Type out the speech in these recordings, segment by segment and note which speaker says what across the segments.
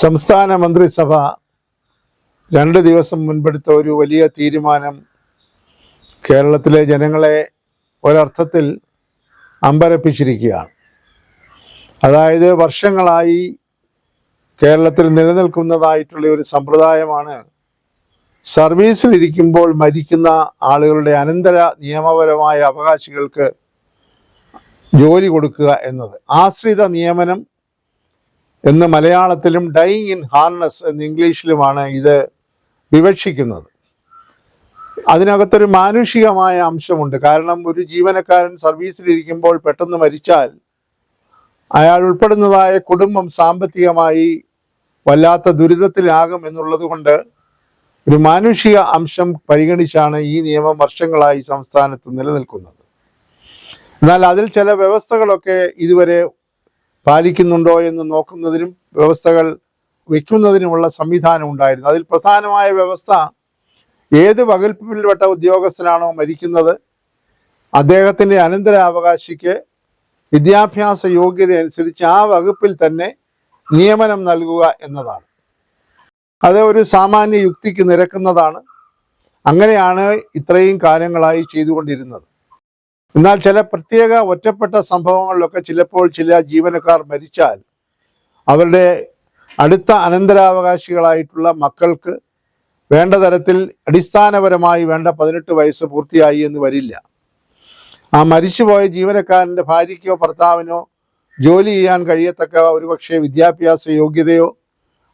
Speaker 1: സംസ്ഥാന മന്ത്രിസഭ 2 ദിവസം മുൻപെടുത്ത ഒരു വലിയ തീരുമാനം കേരളത്തിലെ ജനങ്ങളെ ഒരർത്ഥത്തിൽ അമ്പരപ്പിച്ചിരിക്കുകയാണ്. അതായത് വർഷങ്ങളായി കേരളത്തിൽ നിലനിൽക്കുന്നതായിട്ടുള്ള ഒരു സമ്പ്രദായമാണ് സർവീസിലിരിക്കുമ്പോൾ മരിക്കുന്ന ആളുകളുടെ അനന്തര നിയമപരമായ അവകാശികൾക്ക് ജോലി കൊടുക്കുക എന്നത്. ആശ്രിത നിയമനം എന്ന് മലയാളത്തിലും ഡൈയിങ് ഇൻ ഹാർനസ് എന്ന് ഇംഗ്ലീഷിലുമാണ് ഇത് വിവക്ഷിക്കുന്നത്. അതിനകത്തൊരു മാനുഷികമായ അംശമുണ്ട്. കാരണം ഒരു ജീവനക്കാരൻ സർവീസിലിരിക്കുമ്പോൾ പെട്ടെന്ന് മരിച്ചാൽ അയാൾ ഉൾപ്പെടുന്നതായ കുടുംബം സാമ്പത്തികമായി വല്ലാത്ത ദുരിതത്തിലാകും എന്നുള്ളത് കൊണ്ട് ഒരു മാനുഷിക അംശം പരിഗണിച്ചാണ് ഈ നിയമം വർഷങ്ങളായി സംസ്ഥാനത്ത് നിലനിൽക്കുന്നത്. എന്നാൽ അതിൽ ചില വ്യവസ്ഥകളൊക്കെ ഇതുവരെ പാലിക്കുന്നുണ്ടോ എന്ന് നോക്കുന്നതിനും വ്യവസ്ഥകൾ വയ്ക്കുന്നതിനുമുള്ള സംവിധാനം ഉണ്ടായിരുന്നു. അതിൽ പ്രധാനമായ വ്യവസ്ഥ, ഏത് വകുപ്പിൽപ്പെട്ട ഉദ്യോഗസ്ഥനാണോ മരിക്കുന്നത് അദ്ദേഹത്തിൻ്റെ അനന്തരാവകാശിക്ക് വിദ്യാഭ്യാസ യോഗ്യത അനുസരിച്ച് ആ വകുപ്പിൽ തന്നെ നിയമനം നൽകുക എന്നതാണ്. അത് ഒരു സാമാന്യ യുക്തിക്ക് നിരക്കുന്നതാണ്. അങ്ങനെയാണ് ഇത്രയും കാലങ്ങളായി ചെയ്തുകൊണ്ടിരുന്നത്. എന്നാൽ ചില പ്രത്യേക ഒറ്റപ്പെട്ട സംഭവങ്ങളിലൊക്കെ ചിലപ്പോൾ ചില ജീവനക്കാർ മരിച്ചാൽ അവരുടെ അടുത്ത അനന്തരാവകാശികളായിട്ടുള്ള മക്കൾക്ക് വേണ്ട തരത്തിൽ അടിസ്ഥാനപരമായി വേണ്ട 18 വയസ്സ് പൂർത്തിയായി എന്ന് വരില്ല. ആ മരിച്ചുപോയ ജീവനക്കാരൻ്റെ ഭാര്യയ്ക്കോ ഭർത്താവിനോ ജോലി ചെയ്യാൻ കഴിയത്തക്ക ഒരുപക്ഷെ വിദ്യാഭ്യാസ യോഗ്യതയോ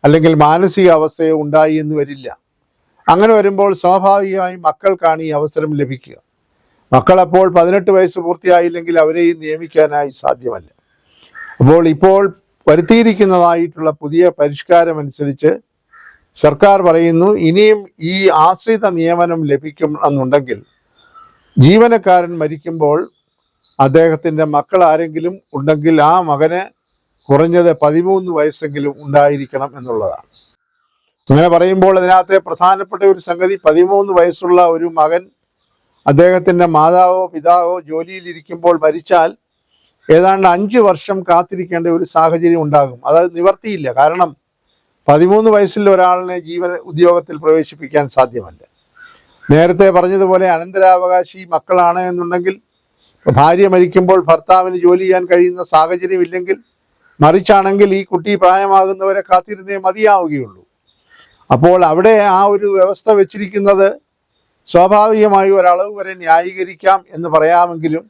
Speaker 1: അല്ലെങ്കിൽ മാനസിക അവസ്ഥയോ ഉണ്ടായി എന്ന് വരില്ല. അങ്ങനെ വരുമ്പോൾ സ്വാഭാവികമായും മക്കൾക്കാണ് ഈ അവസരം ലഭിക്കുക. മക്കളപ്പോൾ 18 വയസ്സ് പൂർത്തിയായില്ലെങ്കിൽ അവരെയും നിയമിക്കാനായി സാധ്യമല്ല. ഇപ്പോൾ വരുത്തിയിരിക്കുന്നതായിട്ടുള്ള പുതിയ പരിഷ്കാരം അനുസരിച്ച് സർക്കാർ പറയുന്നു, ഇനിയും ഈ ആശ്രിത നിയമനം ലഭിക്കും എന്നുണ്ടെങ്കിൽ ജീവനക്കാരൻ മരിക്കുമ്പോൾ അദ്ദേഹത്തിൻ്റെ മക്കൾ ആരെങ്കിലും ഉണ്ടെങ്കിൽ ആ മകന് കുറഞ്ഞത് 13 വയസ്സെങ്കിലും ഉണ്ടായിരിക്കണം എന്നുള്ളതാണ്. അങ്ങനെ പറയുമ്പോൾ അതിനകത്തെ പ്രധാനപ്പെട്ട ഒരു സംഗതി, 13 വയസ്സുള്ള ഒരു മകൻ അദ്ദേഹത്തിൻ്റെ മാതാവോ പിതാവോ ജോലിയിലിരിക്കുമ്പോൾ മരിച്ചാൽ ഏതാണ്ട് 5 വർഷം കാത്തിരിക്കേണ്ട ഒരു സാഹചര്യം ഉണ്ടാകും. അത് നിവർത്തിയില്ല. കാരണം 13 വയസ്സിൽ ഒരാളിനെ ഉദ്യോഗത്തിൽ പ്രവേശിപ്പിക്കാൻ സാധ്യമല്ല. നേരത്തെ പറഞ്ഞതുപോലെ അനന്തരാവകാശി മക്കളാണ് എന്നുണ്ടെങ്കിൽ ഭാര്യ മരിക്കുമ്പോൾ ഭർത്താവിന് ജോലി ചെയ്യാൻ കഴിയുന്ന സാഹചര്യം ഇല്ലെങ്കിൽ, മറിച്ചാണെങ്കിൽ ഈ കുട്ടി പ്രായമാകുന്നവരെ കാത്തിരുന്നേ മതിയാവുകയുള്ളൂ. അപ്പോൾ അവിടെ ആ ഒരു വ്യവസ്ഥ വെച്ചിരിക്കുന്നത് സ്വാഭാവികമായി ഒരളവ് വരെ ന്യായീകരിക്കാം എന്ന് പറയാമെങ്കിലും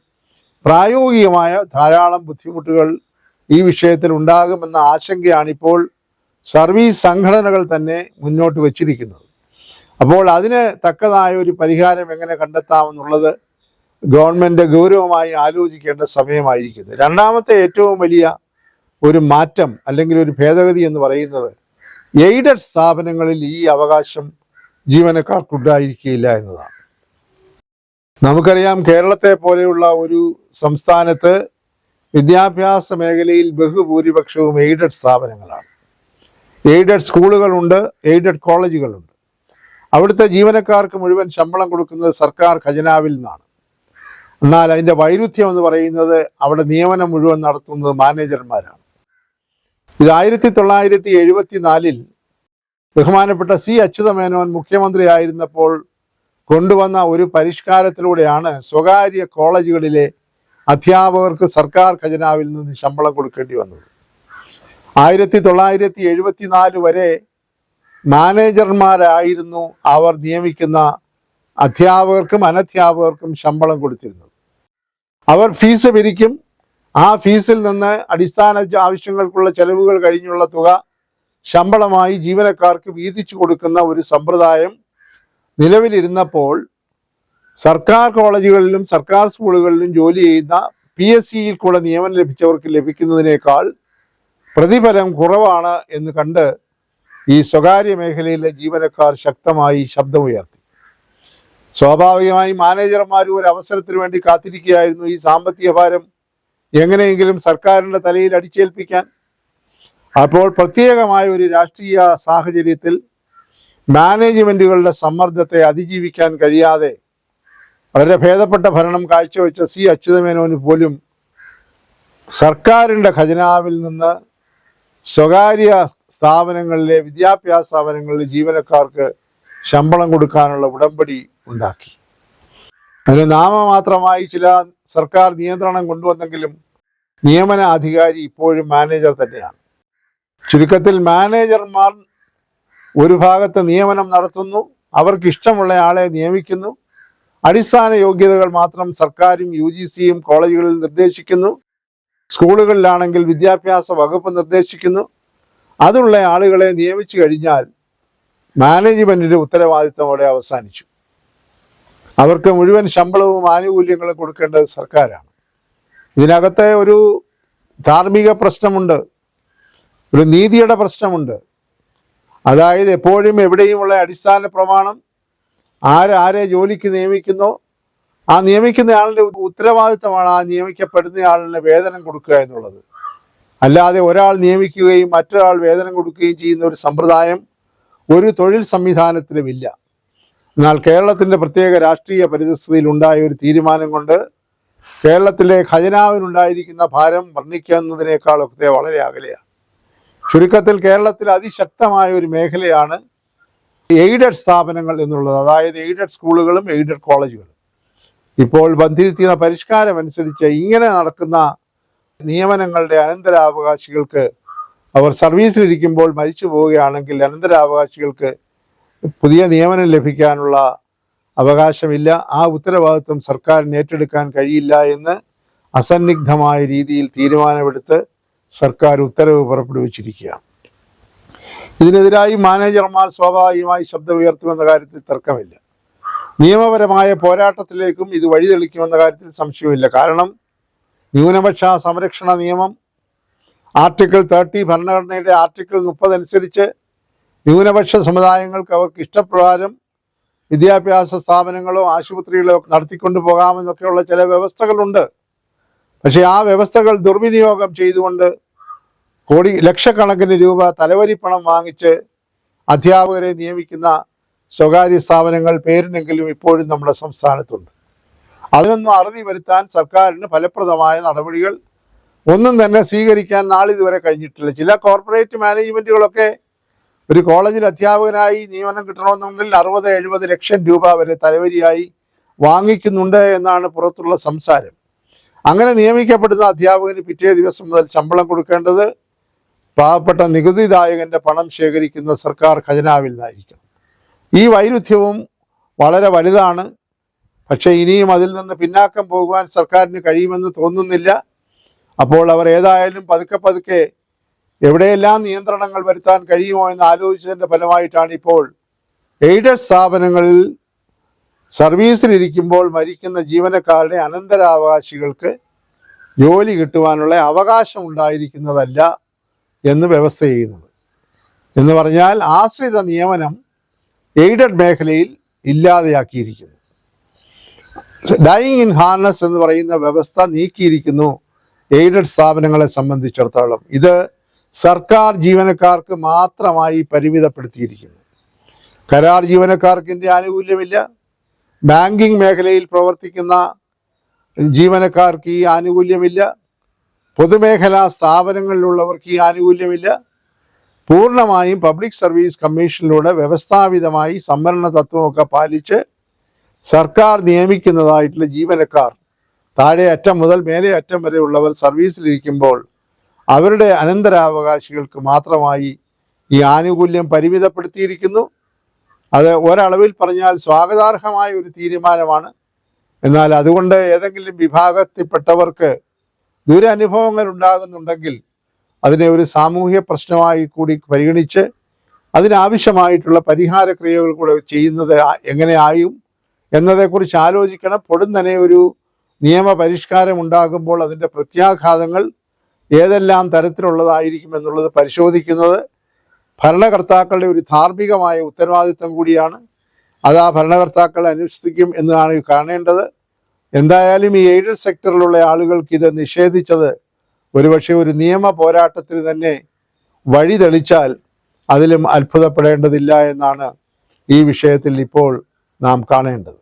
Speaker 1: പ്രായോഗികമായ ധാരാളം ബുദ്ധിമുട്ടുകൾ ഈ വിഷയത്തിൽ ഉണ്ടാകുമെന്ന ആശങ്കയാണ് ഇപ്പോൾ സർവീസ് സംഘടനകൾ തന്നെ മുന്നോട്ട് വച്ചിരിക്കുന്നത്. അപ്പോൾ അതിന് തക്കതായ ഒരു പരിഹാരം എങ്ങനെ കണ്ടെത്താമെന്നുള്ളത് ഗവൺമെൻറ് ഗൗരവമായി ആലോചിക്കേണ്ട സമയമായിരിക്കുന്നു. രണ്ടാമത്തെ ഏറ്റവും വലിയ ഒരു മാറ്റം അല്ലെങ്കിൽ ഒരു ഭേദഗതി എന്ന് പറയുന്നത്, എയ്ഡഡ് സ്ഥാപനങ്ങളിൽ ഈ അവകാശം ജീവനക്കാർക്കുണ്ടായിരിക്കുകയില്ല എന്നതാണ്. നമുക്കറിയാം, കേരളത്തെ പോലെയുള്ള ഒരു സംസ്ഥാനത്ത് വിദ്യാഭ്യാസ മേഖലയിൽ ബഹുഭൂരിപക്ഷവും എയ്ഡഡ് സ്ഥാപനങ്ങളാണ്. എയ്ഡഡ് സ്കൂളുകളുണ്ട്, എയ്ഡഡ് കോളേജുകളുണ്ട്. അവിടുത്തെ ജീവനക്കാർക്ക് മുഴുവൻ ശമ്പളം കൊടുക്കുന്നത് സർക്കാർ ഖജനാവിൽ നിന്നാണ്. എന്നാൽ അതിൻ്റെ വൈരുദ്ധ്യം എന്ന് പറയുന്നത് അവിടെ നിയമനം മുഴുവൻ നടത്തുന്നത് മാനേജർമാരാണ്. ഇത് 1974 ബഹുമാനപ്പെട്ട സി അച്യുതമേനോൻ മുഖ്യമന്ത്രിയായിരുന്നപ്പോൾ കൊണ്ടുവന്ന ഒരു പരിഷ്കാരത്തിലൂടെയാണ് സ്വകാര്യ കോളേജുകളിലെ അധ്യാപകർക്ക് സർക്കാർ ഖജനാവിൽ നിന്ന് ശമ്പളം കൊടുക്കേണ്ടി വന്നത്. 1974 വരെ മാനേജർമാരായിരുന്നു അവർ നിയമിക്കുന്ന അധ്യാപകർക്കും അനധ്യാപകർക്കും ശമ്പളം കൊടുത്തിരുന്നത്. അവർ ഫീസ് പിരിക്കും. ആ ഫീസിൽ നിന്ന് അടിസ്ഥാന ആവശ്യങ്ങൾക്കുള്ള ചെലവുകൾ കഴിഞ്ഞുള്ള തുക ശമ്പളമായി ജീവനക്കാർക്ക് വീതിച്ചു കൊടുക്കുന്ന ഒരു സമ്പ്രദായം നിലവിലിരുന്നപ്പോൾ സർക്കാർ കോളേജുകളിലും സർക്കാർ സ്കൂളുകളിലും ജോലി ചെയ്യുന്ന PSCയിൽ കൂടെ നിയമനം ലഭിച്ചവർക്ക് ലഭിക്കുന്നതിനേക്കാൾ പ്രതിഫലം കുറവാണ് എന്ന് കണ്ട് ഈ സ്വകാര്യ മേഖലയിലെ ജീവനക്കാർ ശക്തമായി ശബ്ദമുയർത്തി. സ്വാഭാവികമായി മാനേജർമാരും ഒരു അവസരത്തിന് വേണ്ടി കാത്തിരിക്കുകയായിരുന്നു ഈ സാമ്പത്തിക ഭാരം എങ്ങനെയെങ്കിലും സർക്കാരിൻ്റെ തലയിൽ അടിച്ചേൽപ്പിക്കാൻ. അപ്പോൾ പ്രത്യേകമായ ഒരു രാഷ്ട്രീയ സാഹചര്യത്തിൽ മാനേജ്മെൻറ്റുകളുടെ സമ്മർദ്ദത്തെ അതിജീവിക്കാൻ കഴിയാതെ വളരെ ഭേദപ്പെട്ട ഭരണം കാഴ്ചവെച്ച സി അച്യുതമേനോന് പോലും സർക്കാരിൻ്റെ ഖജനാവിൽ നിന്ന് സ്വകാര്യ സ്ഥാപനങ്ങളിലെ വിദ്യാഭ്യാസ സ്ഥാപനങ്ങളിലെ ജീവനക്കാർക്ക് ശമ്പളം കൊടുക്കാനുള്ള ഉടമ്പടി ഉണ്ടാക്കി. അതിന് നാമമാത്രമായി ചില സർക്കാർ നിയന്ത്രണം കൊണ്ടുവന്നെങ്കിലും നിയമന അധികാരി ഇപ്പോഴും മാനേജർ തന്നെയാണ്. ചുരുക്കത്തിൽ മാനേജർമാർ ഒരു ഭാഗത്ത് നിയമനം നടത്തുന്നു, അവർക്ക് ഇഷ്ടമുള്ള ആളെ നിയമിക്കുന്നു, അടിസ്ഥാന യോഗ്യതകൾ മാത്രം സർക്കാരും UGCയും കോളേജുകളിൽ നിർദ്ദേശിക്കുന്നു, സ്കൂളുകളിലാണെങ്കിൽ വിദ്യാഭ്യാസ വകുപ്പ് നിർദ്ദേശിക്കുന്നു. അതുള്ള ആളുകളെ നിയമിച്ചു കഴിഞ്ഞാൽ മാനേജ്മെന്റിന്റെ ഉത്തരവാദിത്തം അവിടെ അവസാനിച്ചു. അവർക്ക് മുഴുവൻ ശമ്പളവും ആനുകൂല്യങ്ങളും കൊടുക്കേണ്ടത് സർക്കാരാണ്. ഇതിനകത്തെ ഒരു ധാർമ്മിക പ്രശ്നമുണ്ട്, ഒരു നീതിയുടെ പ്രശ്നമുണ്ട്. അതായത് എപ്പോഴും എവിടെയുമുള്ള അടിസ്ഥാന പ്രമാണം ആരെ ജോലിക്ക് നിയമിക്കുന്നോ ആ നിയമിക്കുന്ന ആളിൻ്റെ ഉത്തരവാദിത്തമാണ് ആ നിയമിക്കപ്പെടുന്ന ആളിന് വേതനം കൊടുക്കുക എന്നുള്ളത്. അല്ലാതെ ഒരാൾ നിയമിക്കുകയും മറ്റൊരാൾ വേതനം കൊടുക്കുകയും ചെയ്യുന്ന ഒരു സമ്പ്രദായം ഒരു തൊഴിൽ സംവിധാനത്തിലുമില്ല. എന്നാൽ കേരളത്തിൻ്റെ പ്രത്യേക രാഷ്ട്രീയ പരിതസ്ഥിതിയിൽ ഉണ്ടായ ഒരു തീരുമാനം കൊണ്ട് കേരളത്തിലെ ഖജനാവിനുണ്ടായിരിക്കുന്ന ഭാരം വർണ്ണിക്കുന്നതിനേക്കാളൊക്കെ വളരെ അകലെയാണ്. ചുരുക്കത്തിൽ കേരളത്തിൽ അതിശക്തമായ ഒരു മേഖലയാണ് എയ്ഡഡ് സ്ഥാപനങ്ങൾ എന്നുള്ളത്. അതായത് എയ്ഡഡ് സ്കൂളുകളും എയ്ഡഡ് കോളേജുകളും. ഇപ്പോൾ വന്നിരിക്കുന്ന പരിഷ്കാരം അനുസരിച്ച് ഇങ്ങനെ നടക്കുന്ന നിയമനങ്ങളുടെ അനന്തരാവകാശികൾക്ക്, അവർ സർവീസിലിരിക്കുമ്പോൾ മരിച്ചു പോവുകയാണെങ്കിൽ അനന്തരാവകാശികൾക്ക് പുതിയ നിയമനം ലഭിക്കാനുള്ള അവകാശമില്ല. ആ ഉത്തരവാദിത്വം സർക്കാരിന് ഏറ്റെടുക്കാൻ കഴിയില്ല എന്ന് അസന്നിഗ്ധമായ രീതിയിൽ തീരുമാനമെടുത്ത് സർക്കാർ ഉത്തരവ് പുറപ്പെടുവിച്ചിരിക്കുകയാണ്. ഇതിനെതിരായി മാനേജർമാർ സ്വാഭാവികമായി ശബ്ദം ഉയർത്തുമെന്ന കാര്യത്തിൽ തർക്കമില്ല. നിയമപരമായ പോരാട്ടത്തിലേക്കും ഇത് വഴിതെളിക്കുമെന്ന കാര്യത്തിൽ സംശയമില്ല. കാരണം ന്യൂനപക്ഷ സംരക്ഷണ നിയമം ആർട്ടിക്കിൾ 30 ഭരണഘടനയുടെ ആർട്ടിക്കിൾ 30 അനുസരിച്ച് ന്യൂനപക്ഷ സമുദായങ്ങൾക്ക് അവർക്ക് ഇഷ്ടപ്രകാരം വിദ്യാഭ്യാസ സ്ഥാപനങ്ങളോ ആശുപത്രികളോ നടത്തിക്കൊണ്ടു പോകാമെന്നൊക്കെയുള്ള ചില വ്യവസ്ഥകളുണ്ട്. പക്ഷേ ആ വ്യവസ്ഥകൾ ദുർവിനിയോഗം ചെയ്തുകൊണ്ട് ലക്ഷക്കണക്കിന് രൂപ തലവരിപ്പണം വാങ്ങിച്ച് അധ്യാപകരെ നിയമിക്കുന്ന സ്വകാര്യ സ്ഥാപനങ്ങൾ പേരിനെങ്കിലും ഇപ്പോഴും നമ്മുടെ സംസ്ഥാനത്തുണ്ട്. അതിനൊന്നും അറുതി വരുത്താൻ സർക്കാരിന് ഫലപ്രദമായ നടപടികൾ ഒന്നും തന്നെ സ്വീകരിക്കാൻ നാളിതുവരെ കഴിഞ്ഞിട്ടില്ല. ചില കോർപ്പറേറ്റ് മാനേജ്മെൻറ്റുകളൊക്കെ ഒരു കോളേജിൽ അധ്യാപകനായി നിയമനം കിട്ടണമെന്നുണ്ടെങ്കിൽ 60-70 ലക്ഷം രൂപ വരെ തലവരിയായി വാങ്ങിക്കുന്നുണ്ട് എന്നാണ് പുറത്തുള്ള സംസാരം. അങ്ങനെ നിയമിക്കപ്പെടുന്ന അധ്യാപകന് പിറ്റേ ദിവസം മുതൽ ശമ്പളം കൊടുക്കേണ്ടത് പാവപ്പെട്ട നികുതിദായകൻ്റെ പണം ശേഖരിക്കുന്ന സർക്കാർ ഖജനാവിൽ നിന്നായിരിക്കണം. ഈ വൈരുദ്ധ്യവും വളരെ വലുതാണ്. പക്ഷേ ഇനിയും അതിൽ നിന്ന് പിന്നാക്കം പോകുവാൻ സർക്കാരിന് കഴിയുമെന്ന് തോന്നുന്നില്ല. അപ്പോൾ അവർ ഏതായാലും പതുക്കെ എവിടെയെല്ലാം നിയന്ത്രണങ്ങൾ വരുത്താൻ കഴിയുമോ എന്ന് ആലോചിച്ചതിൻ്റെ ഫലമായിട്ടാണ് ഇപ്പോൾ എയ്ഡഡ് സ്ഥാപനങ്ങളിൽ സർവീസിലിരിക്കുമ്പോൾ മരിക്കുന്ന ജീവനക്കാരുടെ അനന്തരാവകാശികൾക്ക് ജോലി കിട്ടുവാനുള്ള അവകാശം ഉണ്ടായിരിക്കുന്നതല്ല എന്ന് വ്യവസ്ഥ ചെയ്യുന്നത്. എന്ന് പറഞ്ഞാൽ ആശ്രിത നിയമനം എയ്ഡഡ് മേഖലയിൽ ഇല്ലാതെയാക്കിയിരിക്കുന്നു. ഡൈയിങ് ഇൻ ഹാർനസ് എന്ന് പറയുന്ന വ്യവസ്ഥ നീക്കിയിരിക്കുന്നു എയ്ഡഡ് സ്ഥാപനങ്ങളെ സംബന്ധിച്ചിടത്തോളം. ഇത് സർക്കാർ ജീവനക്കാർക്ക് മാത്രമായി പരിമിതപ്പെടുത്തിയിരിക്കുന്നു. കരാർ ജീവനക്കാർക്ക് ഇതിൻ്റെ ആനുകൂല്യമില്ല. ബാങ്കിങ് മേഖലയിൽ പ്രവർത്തിക്കുന്ന ജീവനക്കാർക്ക് ഈ ആനുകൂല്യമില്ല. പൊതുമേഖലാ സ്ഥാപനങ്ങളിലുള്ളവർക്ക് ഈ ആനുകൂല്യമില്ല. പൂർണ്ണമായും പബ്ലിക് സർവീസ് കമ്മീഷനിലൂടെ വ്യവസ്ഥാപിതമായി സംവരണ തത്വമൊക്കെ പാലിച്ച് സർക്കാർ നിയമിക്കുന്നതായിട്ടുള്ള ജീവനക്കാർ, താഴെ അറ്റം മുതൽ മേലെ അറ്റം വരെയുള്ളവർ സർവീസിലിരിക്കുമ്പോൾ അവരുടെ അനന്തരാവകാശികൾക്ക് മാത്രമായി ഈ ആനുകൂല്യം പരിമിതപ്പെടുത്തിയിരിക്കുന്നു. അത് ഒരളവിൽ പറഞ്ഞാൽ സ്വാഗതാർഹമായ ഒരു തീരുമാനമാണ്. എന്നാൽ അതുകൊണ്ട് ഏതെങ്കിലും വിഭാഗത്തിൽപ്പെട്ടവർക്ക് ദുരനുഭവങ്ങൾ ഉണ്ടാകുന്നുണ്ടെങ്കിൽ അതിനെ ഒരു സാമൂഹ്യ പ്രശ്നമായി കൂടി പരിഗണിച്ച് അതിനാവശ്യമായിട്ടുള്ള പരിഹാര ക്രിയകൾ കൂടെ ചെയ്യുന്നത് എങ്ങനെയായും എന്നതേക്കുറിച്ച് ആലോചിക്കണം. പൊടുന്നനെ ഒരു നിയമപരിഷ്കാരം ഉണ്ടാകുമ്പോൾ അതിൻ്റെ പ്രത്യാഘാതങ്ങൾ ഏതെല്ലാം തരത്തിലുള്ളതായിരിക്കും എന്നുള്ളത് പരിശോധിക്കുന്നത് ഭരണകർത്താക്കളുടെ ഒരു ധാർമ്മികമായ ഉത്തരവാദിത്വം കൂടിയാണ്. അത് ആ ഭരണകർത്താക്കൾ അനുഷ്ഠിക്കും എന്നാണ് കാണേണ്ടത്. എന്തായാലും ഈ എയ്ഡഡ് സെക്ടറിലുള്ള ആളുകൾക്ക് ഇത് നിഷേധിച്ചത് ഒരുപക്ഷെ ഒരു നിയമ പോരാട്ടത്തിന് തന്നെ വഴി തെളിച്ചാൽ അതിലും അത്ഭുതപ്പെടേണ്ടതില്ല എന്നാണ് ഈ വിഷയത്തിൽ ഇപ്പോൾ നാം കാണേണ്ടത്.